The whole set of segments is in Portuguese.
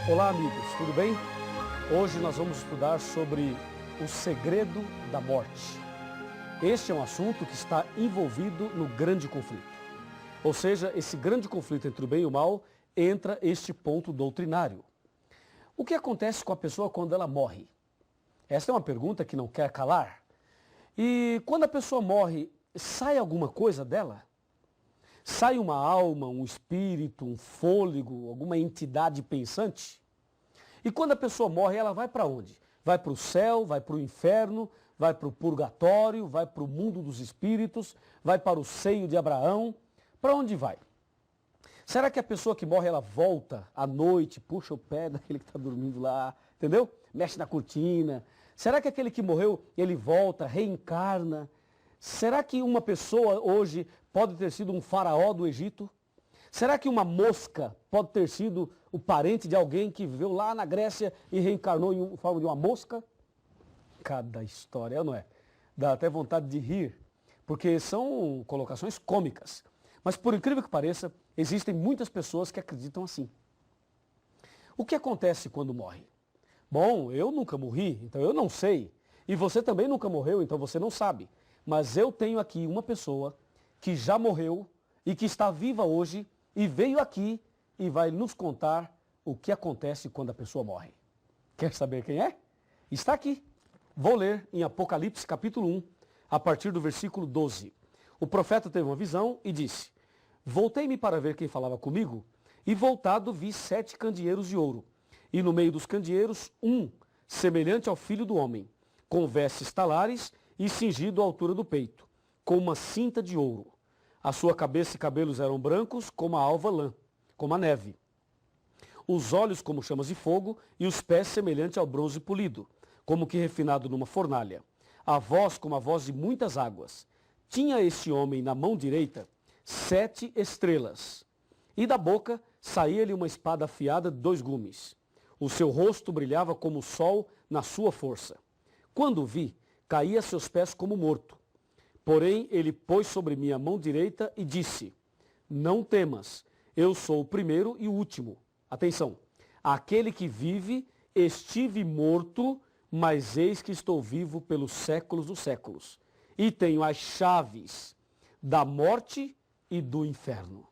Olá amigos, tudo bem? Hoje nós vamos estudar sobre o segredo da morte. Este é um assunto que está envolvido no grande conflito. Ou seja, esse grande conflito entre o bem e o mal entra este ponto doutrinário. O que acontece com a pessoa quando ela morre? Essa é uma pergunta que não quer calar. E quando a pessoa morre, sai alguma coisa dela? Sai uma alma, um espírito, um fôlego, alguma entidade pensante? E quando a pessoa morre, ela vai para onde? Vai para o céu, vai para o inferno, vai para o purgatório, vai para o mundo dos espíritos, vai para o seio de Abraão. Para onde vai? Será que a pessoa que morre, ela volta à noite, puxa o pé daquele que está dormindo lá, entendeu? Mexe na cortina. Será que aquele que morreu, ele volta, reencarna? Será que uma pessoa hoje pode ter sido um faraó do Egito? Será que uma mosca pode ter sido o parente de alguém que viveu lá na Grécia e reencarnou em forma de uma mosca? Cada história, não é? Dá até vontade de rir, porque são colocações cômicas. Mas por incrível que pareça, existem muitas pessoas que acreditam assim. O que acontece quando morre? Bom, eu nunca morri, então eu não sei. E você também nunca morreu, então você não sabe. Mas eu tenho aqui uma pessoa que já morreu e que está viva hoje e veio aqui e vai nos contar o que acontece quando a pessoa morre. Quer saber quem é? Está aqui. Vou ler em Apocalipse capítulo 1, a partir do versículo 12. O profeta teve uma visão e disse: Voltei-me para ver quem falava comigo, e voltado vi 7 candeeiros de ouro, e no meio dos candeeiros um, semelhante ao filho do homem, com vestes talares e cingido à altura do peito, com uma cinta de ouro. A sua cabeça e cabelos eram brancos como a alva lã, como a neve. Os olhos como chamas de fogo e os pés semelhante ao bronze polido, como que refinado numa fornalha. A voz como a voz de muitas águas. Tinha este homem na mão direita 7 estrelas, e da boca saía-lhe uma espada afiada de 2 gumes. O seu rosto brilhava como o sol na sua força. Quando o vi, caí a seus pés como morto. Porém, ele pôs sobre mim a mão direita e disse: Não temas, eu sou o primeiro e o último. Atenção, aquele que vive, estive morto, mas eis que estou vivo pelos séculos dos séculos. E tenho as chaves da morte e do inferno.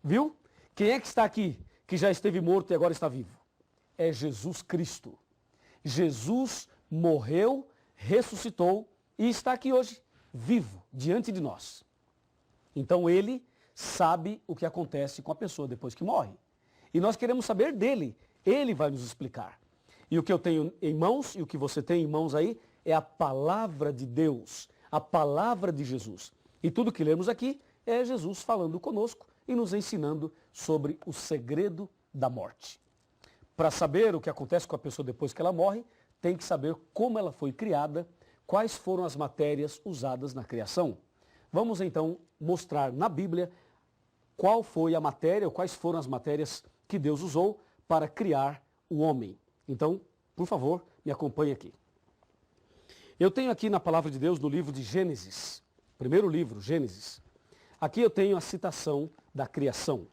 Viu? Quem é que está aqui, que já esteve morto e agora está vivo? É Jesus Cristo. Jesus morreu, ressuscitou e está aqui hoje, vivo, diante de nós. Então ele sabe o que acontece com a pessoa depois que morre. E nós queremos saber dele. Ele vai nos explicar. E o que eu tenho em mãos, e o que você tem em mãos aí, é a palavra de Deus, a palavra de Jesus. E tudo que lemos aqui é Jesus falando conosco e nos ensinando sobre o segredo da morte. Para saber o que acontece com a pessoa depois que ela morre, tem que saber como ela foi criada, quais foram as matérias usadas na criação. Vamos então mostrar na Bíblia qual foi a matéria, ou quais foram as matérias que Deus usou para criar o homem. Então, por favor, me acompanhe aqui. Eu tenho aqui na palavra de Deus, no livro de Gênesis, primeiro livro, Gênesis. Aqui eu tenho a citação da criação.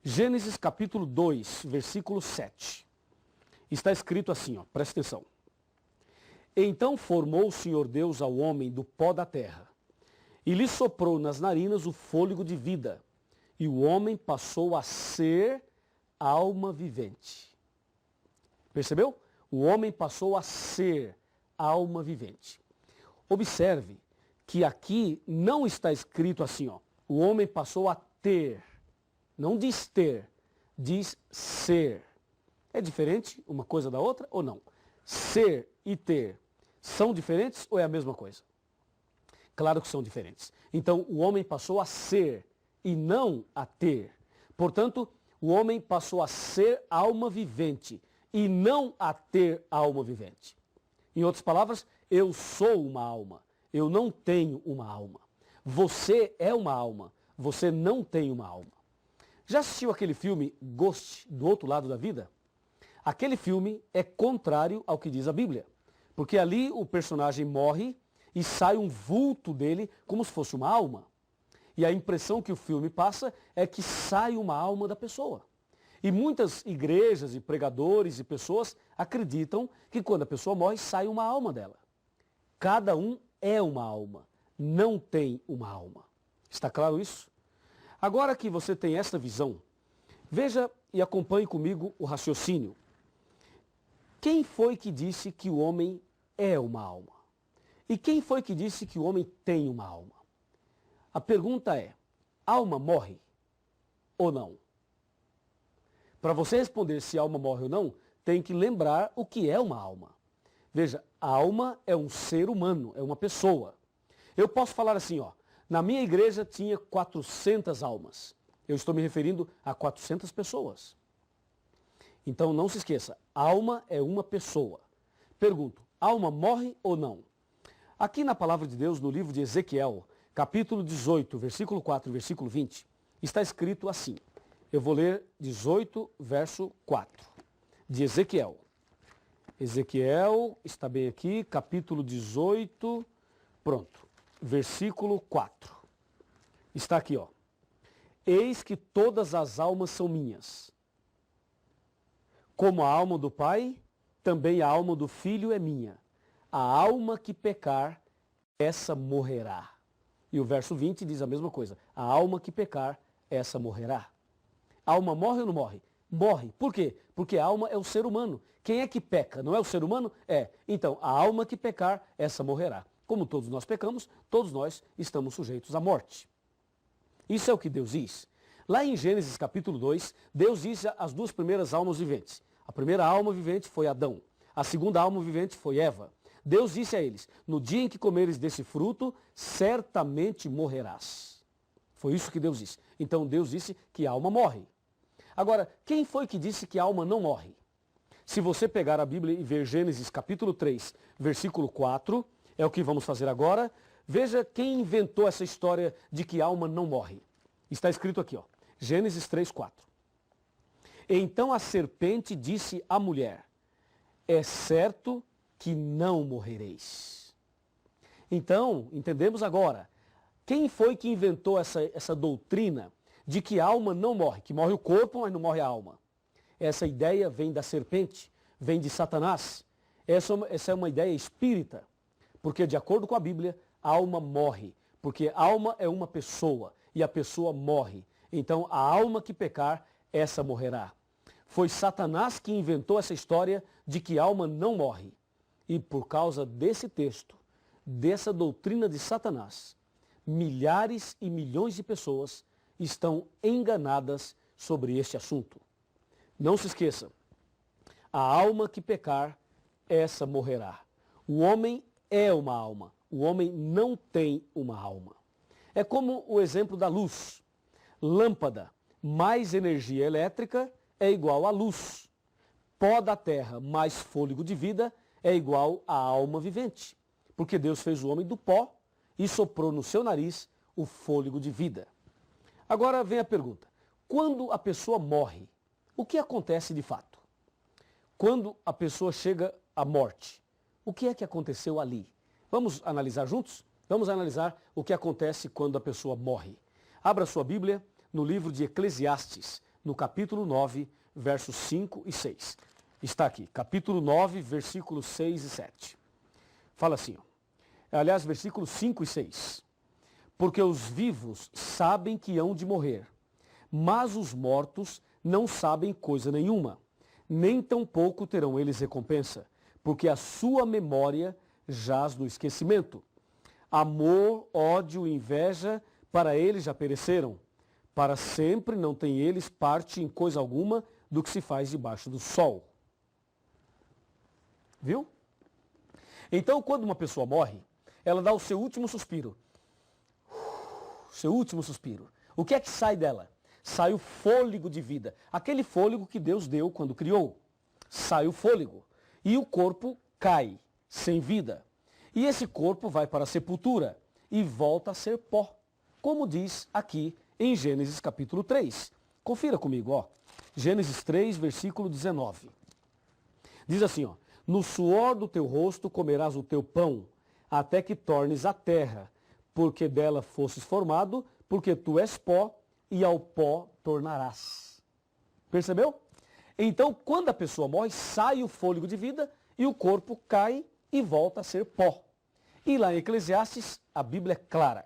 Gênesis capítulo 2, versículo 7. Está escrito assim, presta atenção. Então formou o Senhor Deus ao homem do pó da terra, e lhe soprou nas narinas o fôlego de vida, e o homem passou a ser alma vivente. Percebeu? O homem passou a ser alma vivente. Observe que aqui não está escrito assim, o homem passou a ter. Não diz ter, diz ser. É diferente uma coisa da outra ou não? Ser e ter são diferentes ou é a mesma coisa? Claro que são diferentes. Então o homem passou a ser e não a ter. Portanto, o homem passou a ser alma vivente e não a ter alma vivente. Em outras palavras, eu sou uma alma, eu não tenho uma alma. Você é uma alma, você não tem uma alma. Já assistiu aquele filme Ghost, do outro lado da vida? Aquele filme é contrário ao que diz a Bíblia. Porque ali o personagem morre e sai um vulto dele como se fosse uma alma. E a impressão que o filme passa é que sai uma alma da pessoa. E muitas igrejas e pregadores e pessoas acreditam que quando a pessoa morre, sai uma alma dela. Cada um é uma alma, não tem uma alma. Está claro isso? Agora que você tem esta visão, veja e acompanhe comigo o raciocínio. Quem foi que disse que o homem é uma alma? E quem foi que disse que o homem tem uma alma? A pergunta é, alma morre ou não? Para você responder se a alma morre ou não, tem que lembrar o que é uma alma. Veja, a alma é um ser humano, é uma pessoa. Eu posso falar assim, ó, na minha igreja tinha 400 almas. Eu estou me referindo a 400 pessoas. Então não se esqueça, alma é uma pessoa. Pergunto, alma morre ou não? Aqui na palavra de Deus, no livro de Ezequiel, capítulo 18, versículo 4 e versículo 20, está escrito assim. Eu vou ler 18, verso 4, de Ezequiel. Ezequiel, está bem aqui, capítulo 18, pronto, versículo 4. Está aqui, ó. Eis que todas as almas são minhas. Como a alma do Pai, também a alma do Filho é minha. A alma que pecar, essa morrerá. E o verso 20 diz a mesma coisa. A alma que pecar, essa morrerá. A alma morre ou não morre? Morre. Por quê? Porque a alma é o ser humano. Quem é que peca? Não é o ser humano? É. Então, a alma que pecar, essa morrerá. Como todos nós pecamos, todos nós estamos sujeitos à morte. Isso é o que Deus diz. Lá em Gênesis capítulo 2, Deus diz as duas primeiras almas viventes. A primeira alma vivente foi Adão. A segunda alma vivente foi Eva. Deus disse a eles, no dia em que comeres desse fruto, certamente morrerás. Foi isso que Deus disse. Então Deus disse que a alma morre. Agora, quem foi que disse que a alma não morre? Se você pegar a Bíblia e ver Gênesis capítulo 3, versículo 4, é o que vamos fazer agora, veja quem inventou essa história de que a alma não morre. Está escrito aqui, ó, Gênesis 3, 4. Então a serpente disse à mulher, é certo que não morrereis. Então, entendemos agora, quem foi que inventou essa doutrina de que a alma não morre, que morre o corpo, mas não morre a alma? Essa ideia vem da serpente, vem de Satanás. Essa é uma ideia espírita, porque de acordo com a Bíblia, a alma morre, porque a alma é uma pessoa e a pessoa morre. Então, a alma que pecar, essa morrerá. Foi Satanás que inventou essa história de que a alma não morre. E por causa desse texto, dessa doutrina de Satanás, milhares e milhões de pessoas estão enganadas sobre este assunto. Não se esqueça, a alma que pecar, essa morrerá. O homem é uma alma, o homem não tem uma alma. É como o exemplo da luz. Lâmpada mais energia elétrica é igual a luz. Pó da terra mais fôlego de vida é igual a alma vivente. Porque Deus fez o homem do pó e soprou no seu nariz o fôlego de vida. Agora vem a pergunta, quando a pessoa morre, o que acontece de fato? Quando a pessoa chega à morte, o que é que aconteceu ali? Vamos analisar juntos? Vamos analisar o que acontece quando a pessoa morre. Abra sua Bíblia no livro de Eclesiastes, no capítulo 9, versos 5 e 6. Está aqui, capítulo 9, versículos 6 e 7. Fala assim, ó. Aliás, versículos 5 e 6. Porque os vivos sabem que hão de morrer, mas os mortos não sabem coisa nenhuma, nem tampouco terão eles recompensa, porque a sua memória jaz no esquecimento. Amor, ódio e inveja, para eles já pereceram. Para sempre não têm eles parte em coisa alguma do que se faz debaixo do sol. Viu? Então, quando uma pessoa morre, ela dá o seu último suspiro. Seu último suspiro. O que é que sai dela? Sai o fôlego de vida. Aquele fôlego que Deus deu quando criou. Sai o fôlego. E o corpo cai, sem vida. E esse corpo vai para a sepultura e volta a ser pó. Como diz aqui em Gênesis capítulo 3. Confira comigo, ó. Gênesis 3, versículo 19. Diz assim, ó. No suor do teu rosto comerás o teu pão, até que tornes a terra, porque dela fostes formado, porque tu és pó, e ao pó tornarás. Percebeu? Então, quando a pessoa morre, sai o fôlego de vida e o corpo cai e volta a ser pó. E lá em Eclesiastes, a Bíblia é clara.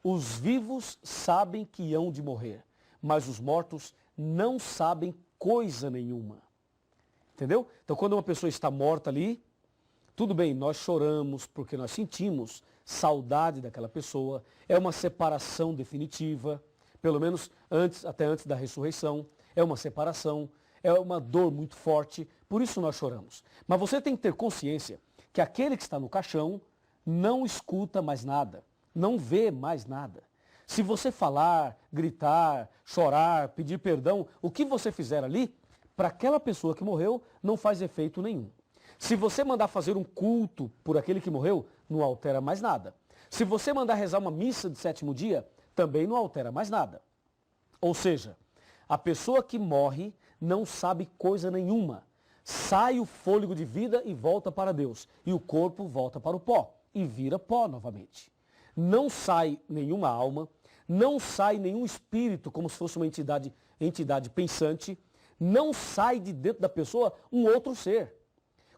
Os vivos sabem que hão de morrer, mas os mortos não sabem coisa nenhuma. Entendeu? Então, quando uma pessoa está morta ali, tudo bem, nós choramos porque nós sentimos saudade daquela pessoa, é uma separação definitiva, pelo menos até antes da ressurreição, é uma separação, é uma dor muito forte, por isso nós choramos. Mas você tem que ter consciência que aquele que está no caixão não escuta mais nada, não vê mais nada. Se você falar, gritar, chorar, pedir perdão, o que você fizer ali, para aquela pessoa que morreu, não faz efeito nenhum. Se você mandar fazer um culto por aquele que morreu, não altera mais nada. Se você mandar rezar uma missa de 7º dia, também não altera mais nada. Ou seja, a pessoa que morre não sabe coisa nenhuma. Sai o fôlego de vida e volta para Deus. E o corpo volta para o pó e vira pó novamente. Não sai nenhuma alma, não sai nenhum espírito, como se fosse uma entidade pensante, não sai de dentro da pessoa um outro ser.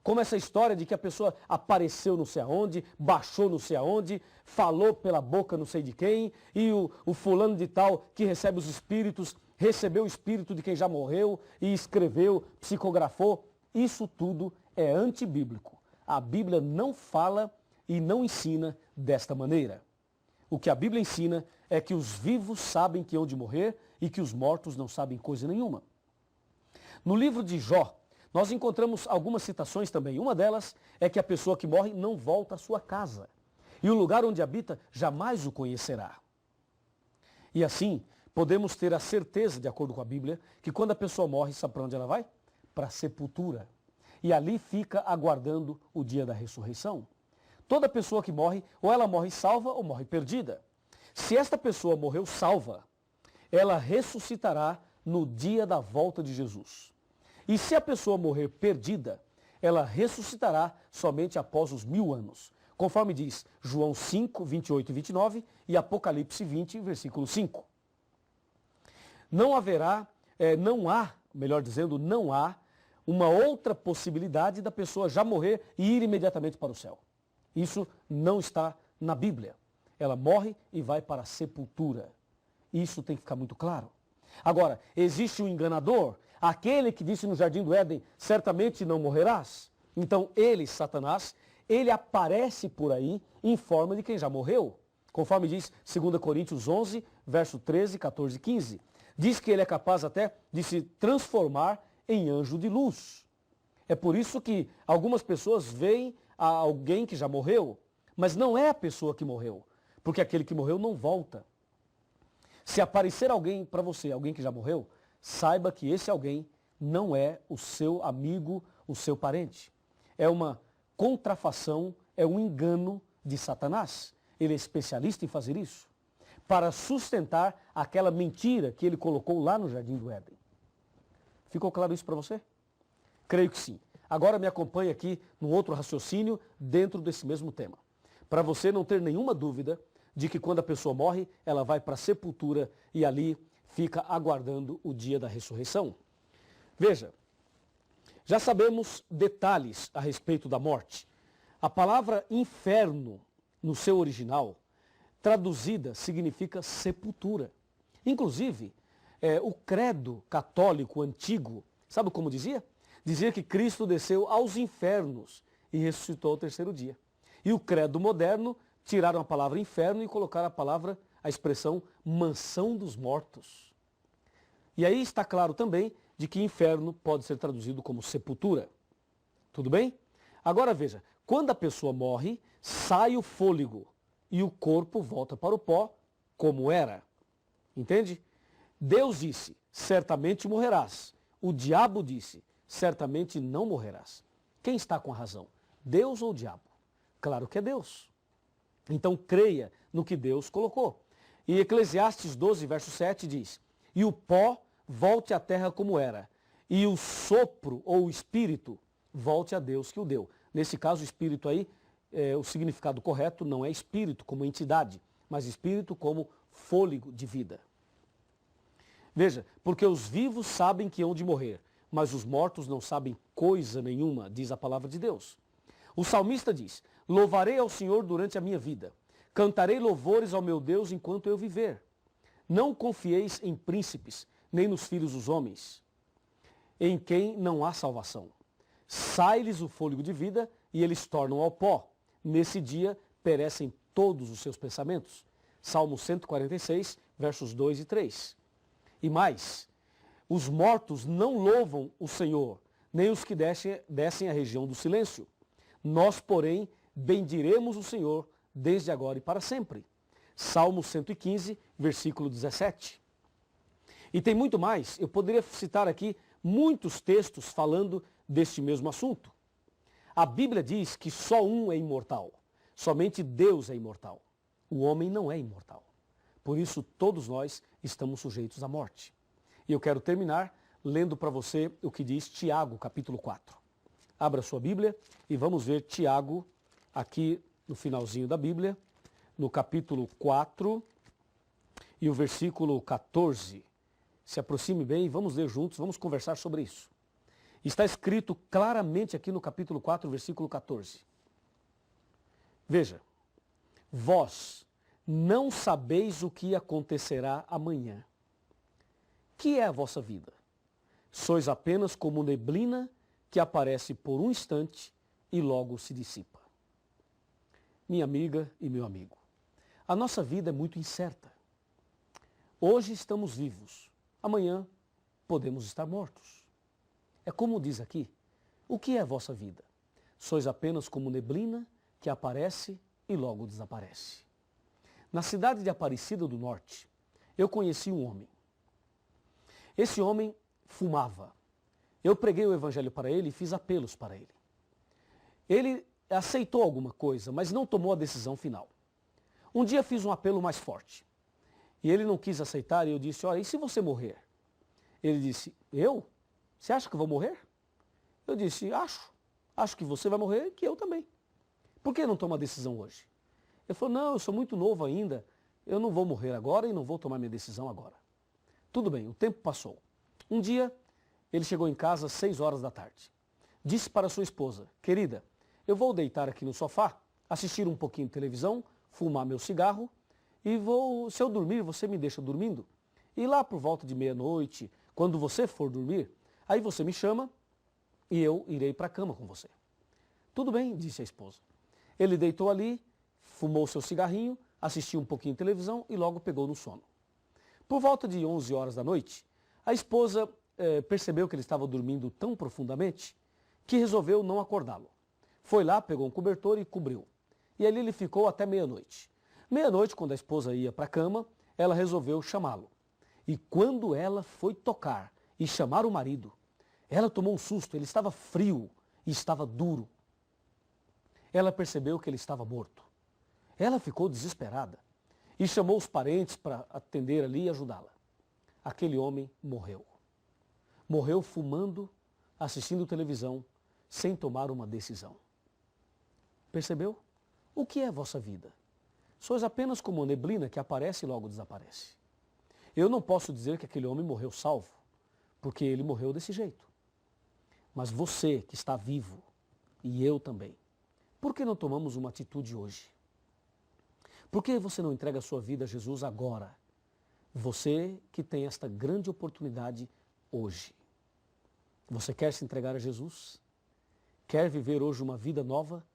Como essa história de que a pessoa apareceu não sei aonde, baixou não sei aonde, falou pela boca não sei de quem, e o fulano de tal que recebe os espíritos, recebeu o espírito de quem já morreu e escreveu, psicografou. Isso tudo é antibíblico. A Bíblia não fala e não ensina desta maneira. O que a Bíblia ensina é que os vivos sabem que hão de morrer e que os mortos não sabem coisa nenhuma. No livro de Jó, nós encontramos algumas citações também. Uma delas é que a pessoa que morre não volta à sua casa. E o lugar onde habita jamais o conhecerá. E assim, podemos ter a certeza, de acordo com a Bíblia, que quando a pessoa morre, sabe para onde ela vai? Para a sepultura. E ali fica aguardando o dia da ressurreição. Toda pessoa que morre, ou ela morre salva ou morre perdida. Se esta pessoa morreu salva, ela ressuscitará no dia da volta de Jesus. E se a pessoa morrer perdida, ela ressuscitará somente após os 1000 anos. Conforme diz João 5, 28 e 29 e Apocalipse 20, versículo 5. Não há uma outra possibilidade da pessoa já morrer e ir imediatamente para o céu. Isso não está na Bíblia. Ela morre e vai para a sepultura. Isso tem que ficar muito claro. Agora, existe um enganador, aquele que disse no Jardim do Éden, certamente não morrerás. Então ele, Satanás, ele aparece por aí em forma de quem já morreu. Conforme diz 2 Coríntios 11, verso 13, 14 e 15. Diz que ele é capaz até de se transformar em anjo de luz. É por isso que algumas pessoas veem a alguém que já morreu, mas não é a pessoa que morreu, porque aquele que morreu não volta. Se aparecer alguém para você, alguém que já morreu, saiba que esse alguém não é o seu amigo, o seu parente. É uma contrafação, é um engano de Satanás. Ele é especialista em fazer isso, para sustentar aquela mentira que ele colocou lá no Jardim do Éden. Ficou claro isso para você? Creio que sim. Agora me acompanhe aqui num outro raciocínio dentro desse mesmo tema. Para você não ter nenhuma dúvida de que quando a pessoa morre, ela vai para a sepultura e ali fica aguardando o dia da ressurreição. Veja, já sabemos detalhes a respeito da morte. A palavra inferno, no seu original, traduzida, significa sepultura. Inclusive, o credo católico antigo, sabe como dizia? Dizia que Cristo desceu aos infernos e ressuscitou ao 3º dia. E o credo moderno, tiraram a palavra inferno e colocaram a expressão mansão dos mortos. E aí está claro também de que inferno pode ser traduzido como sepultura. Tudo bem? Agora veja, quando a pessoa morre, sai o fôlego e o corpo volta para o pó como era. Entende? Deus disse, certamente morrerás. O diabo disse, certamente não morrerás. Quem está com a razão? Deus ou o diabo? Claro que é Deus. Então creia no que Deus colocou. E Eclesiastes 12, verso 7 diz, e o pó volte à terra como era, e o sopro ou o espírito volte a Deus que o deu. Nesse caso, o espírito aí, o significado correto não é espírito como entidade, mas espírito como fôlego de vida. Veja, porque os vivos sabem que hão de morrer, mas os mortos não sabem coisa nenhuma, diz a palavra de Deus. O salmista diz, louvarei ao Senhor durante a minha vida, cantarei louvores ao meu Deus enquanto eu viver. Não confieis em príncipes, nem nos filhos dos homens, em quem não há salvação. Sai-lhes o fôlego de vida e eles tornam ao pó. Nesse dia perecem todos os seus pensamentos. Salmo 146, versos 2 e 3. E mais, os mortos não louvam o Senhor, nem os que descem à região do silêncio. Nós, porém, bendiremos o Senhor desde agora e para sempre. Salmo 115, versículo 17. E tem muito mais, eu poderia citar aqui muitos textos falando deste mesmo assunto. A Bíblia diz que só um é imortal, somente Deus é imortal. O homem não é imortal. Por isso, todos nós estamos sujeitos à morte. E eu quero terminar lendo para você o que diz Tiago, capítulo 4. Abra sua Bíblia e vamos ver Tiago, aqui no finalzinho da Bíblia, no capítulo 4 e o versículo 14. Se aproxime bem e vamos ler juntos, vamos conversar sobre isso. Está escrito claramente aqui no capítulo 4, versículo 14. Veja, vós não sabeis o que acontecerá amanhã. Que é a vossa vida? Sois apenas como neblina que aparece por um instante e logo se dissipa. Minha amiga e meu amigo, a nossa vida é muito incerta. Hoje estamos vivos, amanhã podemos estar mortos. É como diz aqui, o que é a vossa vida? Sois apenas como neblina que aparece e logo desaparece. Na cidade de Aparecida do Norte, eu conheci um homem. Esse homem fumava. Eu preguei o evangelho para ele e fiz apelos para ele. Ele aceitou alguma coisa, mas não tomou a decisão final. Um dia fiz um apelo mais forte. E ele não quis aceitar e eu disse, olha, e se você morrer? Ele disse, eu? Você acha que eu vou morrer? Eu disse, acho. Acho que você vai morrer e que eu também. Por que não toma a decisão hoje? Ele falou, não, eu sou muito novo ainda, eu não vou morrer agora e não vou tomar minha decisão agora. Tudo bem, o tempo passou. Um dia, ele chegou em casa às 6 horas da tarde. Disse para sua esposa, querida, eu vou deitar aqui no sofá, assistir um pouquinho de televisão, fumar meu cigarro e se eu dormir, você me deixa dormindo? E lá por volta de meia-noite, quando você for dormir, aí você me chama e eu irei para a cama com você. Tudo bem, disse a esposa. Ele deitou ali, fumou seu cigarrinho, assistiu um pouquinho de televisão e logo pegou no sono. Por volta de 11 horas da noite, a esposa percebeu que ele estava dormindo tão profundamente que resolveu não acordá-lo. Foi lá, pegou um cobertor e cobriu. E ali ele ficou até meia-noite. Meia-noite, quando a esposa ia para a cama, ela resolveu chamá-lo. E quando ela foi tocar e chamar o marido, ela tomou um susto, ele estava frio e estava duro. Ela percebeu que ele estava morto. Ela ficou desesperada e chamou os parentes para atender ali e ajudá-la. Aquele homem morreu. Morreu fumando, assistindo televisão, sem tomar uma decisão. Percebeu? O que é a vossa vida? Sois apenas como uma neblina que aparece e logo desaparece. Eu não posso dizer que aquele homem morreu salvo, porque ele morreu desse jeito. Mas você que está vivo, e eu também, por que não tomamos uma atitude hoje? Por que você não entrega a sua vida a Jesus agora? Você que tem esta grande oportunidade hoje. Você quer se entregar a Jesus? Quer viver hoje uma vida nova?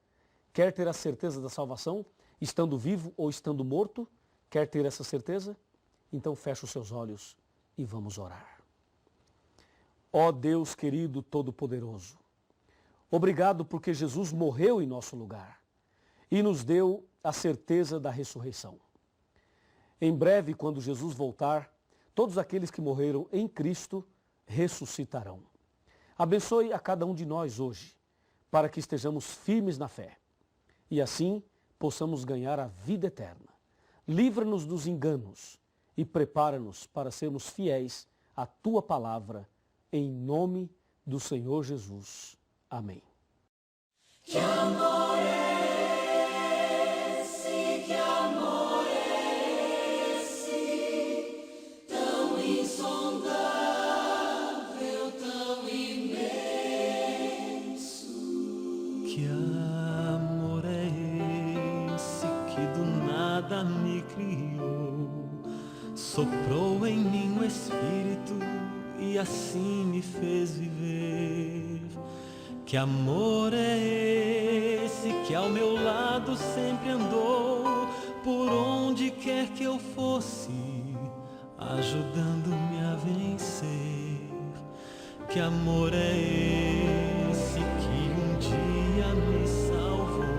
Quer ter a certeza da salvação, estando vivo ou estando morto? Quer ter essa certeza? Então feche os seus olhos e vamos orar. Ó Deus querido Todo-Poderoso, obrigado porque Jesus morreu em nosso lugar e nos deu a certeza da ressurreição. Em breve, quando Jesus voltar, todos aqueles que morreram em Cristo ressuscitarão. Abençoe a cada um de nós hoje, para que estejamos firmes na fé e assim possamos ganhar a vida eterna. Livra-nos dos enganos e prepara-nos para sermos fiéis à Tua palavra, em nome do Senhor Jesus. Amém. Que amor é esse, que amor é esse, tão insondável. soprou em mim o Espírito e assim me fez viver. Que amor é esse que ao meu lado sempre andou, por onde quer que eu fosse, ajudando-me a vencer. Que amor é esse que um dia me salvou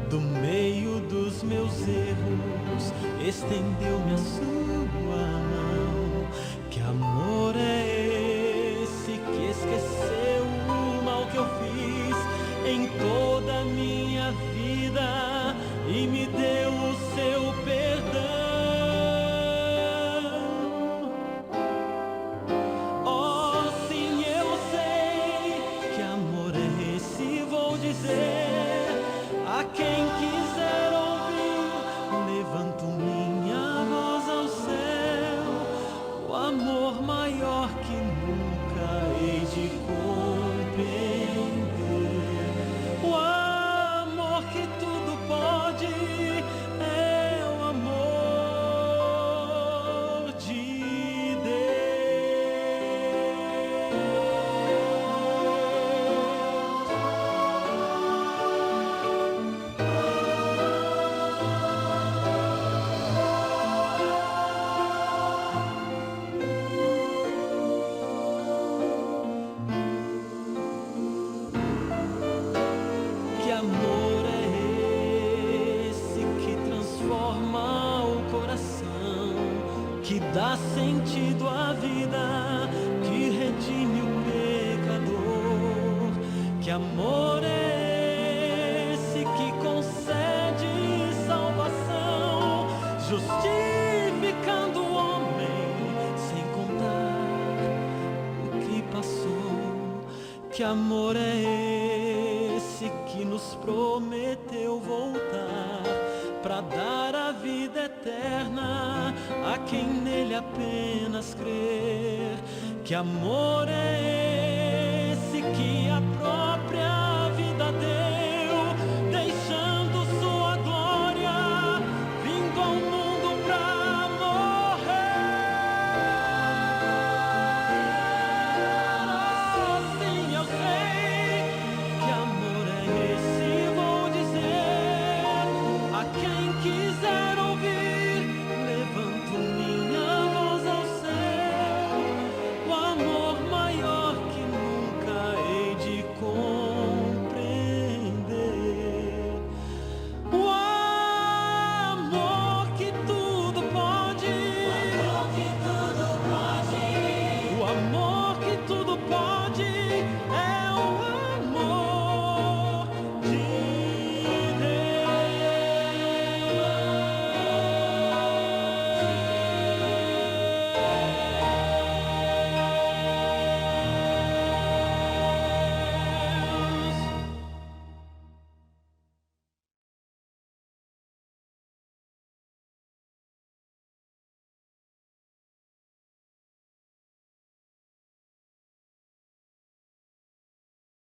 do meio dos meus erros, estendeu-me a sua mão. Que amor é esse que esqueceu o mal que eu fiz em toda a minha vida e me deu o seu perdão. Oh, sim, eu sei que amor é esse, vou dizer a quem quiser ouvir. Levanto minha voz ao céu, o amor maior que nunca hei de compreender. O amor que tudo pode é o amor de Que amor é esse que transforma o coração, que dá sentido à vida, que redime o pecador? Que amor é esse que concede salvação, justificando o homem sem contar o que passou? Que amor é esse que nos prometeu voltar para dar a vida eterna a quem nele apenas crer? Que amor é esse que a própria vida deu